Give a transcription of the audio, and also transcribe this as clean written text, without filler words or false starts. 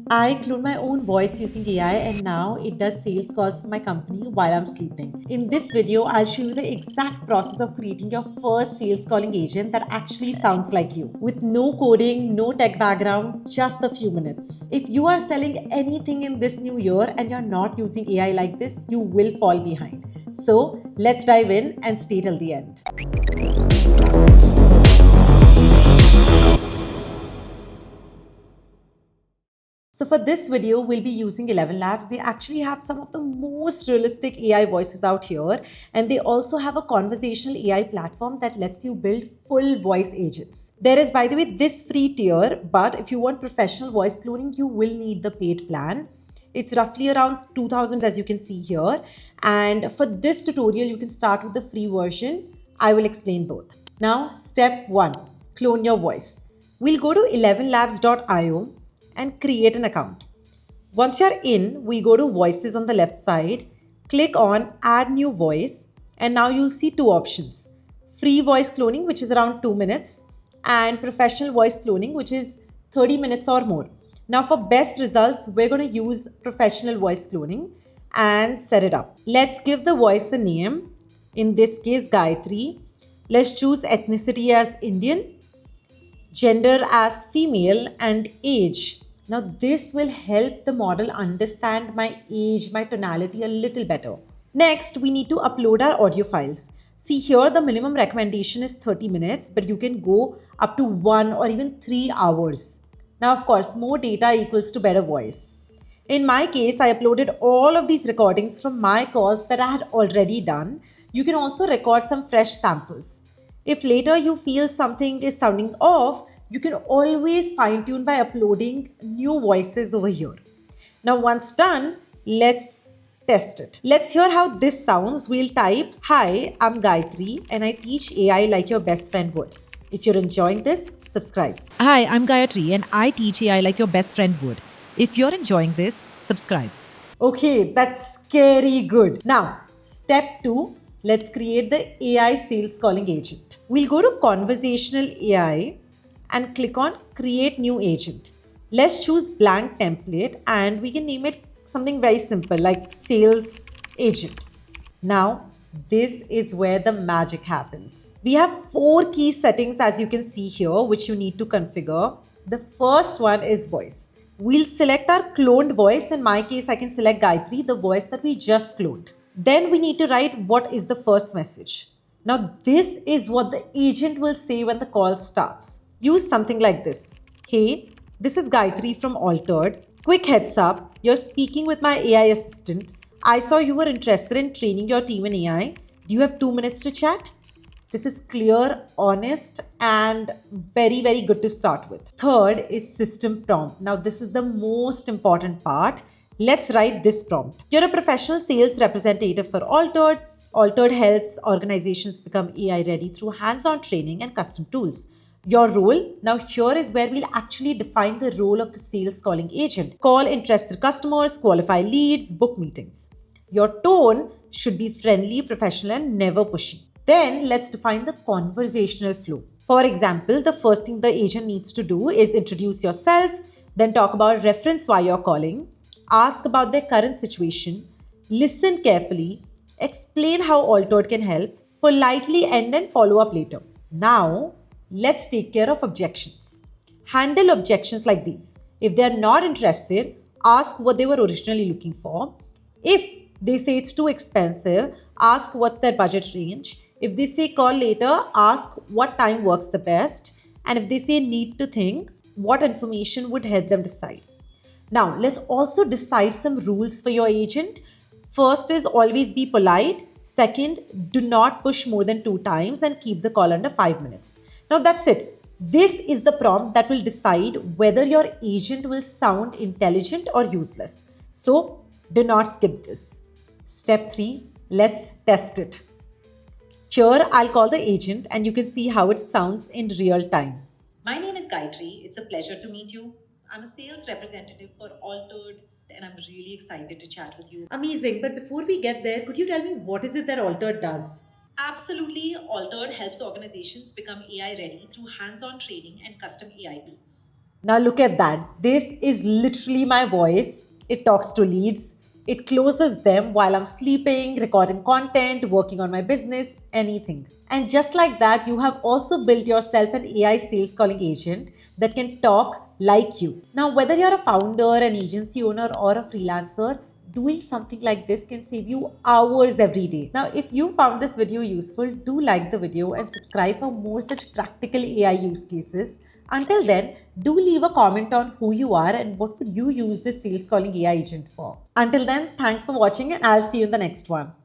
I clone my own voice using AI and now it does sales calls for my company while I'm sleeping. In this video, I'll show you the exact process of creating your first sales calling agent that actually sounds like you. With no coding, no tech background, just a few minutes. If you are selling anything in this new year and you're not using AI like this, you will fall behind. So let's dive in and stay till the end. So for this video, we'll be using 11 Labs. They actually have some of the most realistic AI voices out here. And they also have a conversational AI platform that lets you build full voice agents. There is, by the way, this free tier, but if you want professional voice cloning, you will need the paid plan. It's roughly around 2000 as you can see here. And for this tutorial, you can start with the free version. I will explain both. Now, step 1, clone your voice. We'll go to 11labs.io and create an account. Once you're in, we go to voices on the left side, click on add new voice, and now you'll see two options: free voice cloning, which is around 2 minutes, and professional voice cloning, which is 30 minutes or more. Now for best results, we're going to use professional voice cloning and set it up. Let's give the voice a name, in this case Gayatri. Let's choose ethnicity as Indian, gender as female, and age. Now, this will help the model understand my age, my tonality a little better. Next, we need to upload our audio files. See here, the minimum recommendation is 30 minutes, but you can go up to 1 or even 3 hours. Now, of course, more data equals to better voice. In my case, I uploaded all of these recordings from my calls that I had already done. You can also record some fresh samples. If later you feel something is sounding off, you can always fine tune by uploading new voices over here. Now, once done, let's test it. Let's hear how this sounds. We'll type, "Hi, I'm Gayatri and I teach AI like your best friend would." If you're enjoying this, subscribe. Hi, I'm Gayatri and I teach AI like your best friend would. If you're enjoying this, subscribe. Okay, that's scary good. Now, step 2, let's create the AI sales calling agent. We'll go to conversational AI and click on create new agent. Let's choose blank template and we can name it something very simple like sales agent. Now, this is where the magic happens. We have 4 key settings as you can see here, which you need to configure. The first one is voice. We'll select our cloned voice. In my case, I can select Gayatri, the voice that we just cloned. Then we need to write what is the first message. Now, this is what the agent will say when the call starts. Use something like this. "Hey, this is Gayatri from Altered. Quick heads up, you're speaking with my AI assistant. I saw you were interested in training your team in AI. Do you have 2 minutes to chat?" This is clear, honest, and very, very good to start with. Third is system prompt. Now, this is the most important part. Let's write this prompt. You're a professional sales representative for Altered. Altered helps organizations become AI ready through hands-on training and custom tools. Your role, now here is where we'll actually define the role of the sales calling agent. Call interested customers, qualify leads, book meetings. Your tone should be friendly, professional, and never pushy. Then let's define the conversational flow. For example, the first thing the agent needs to do is introduce yourself, then talk about reference why you're calling, ask about their current situation, listen carefully, explain how Altered can help, politely end and follow up later. Now, let's take care of objections. Handle objections like these. If they are not interested, ask what they were originally looking for. If they say it's too expensive, ask what's their budget range. If they say call later, ask what time works the best. And if they say need to think, what information would help them decide. Now, let's also decide some rules for your agent. First is always be polite. Second, do not push more than 2 times and keep the call under 5 minutes. Now, that's it. This is the prompt that will decide whether your agent will sound intelligent or useless. So, do not skip this. Step 3, let's test it. Here, I'll call the agent and you can see how it sounds in real time. My name is Gayatri. It's a pleasure to meet you. I'm a sales representative for Altered and I'm really excited to chat with you. Amazing. But before we get there, could you tell me what is it that Altered does? Absolutely, Altered helps organizations become AI ready through hands on training and custom AI tools. Now look at that. This is literally my voice. It talks to leads. It closes them while I'm sleeping, recording content, working on my business, anything. And just like that, you have also built yourself an AI sales calling agent that can talk like you. Now, whether you're a founder, an agency owner, or a freelancer, doing something like this can save you hours every day. Now, if you found this video useful, do like the video and subscribe for more such practical AI use cases. Until then, do leave a comment on who you are and what would you use this sales calling AI agent for. Until then, thanks for watching and I'll see you in the next one.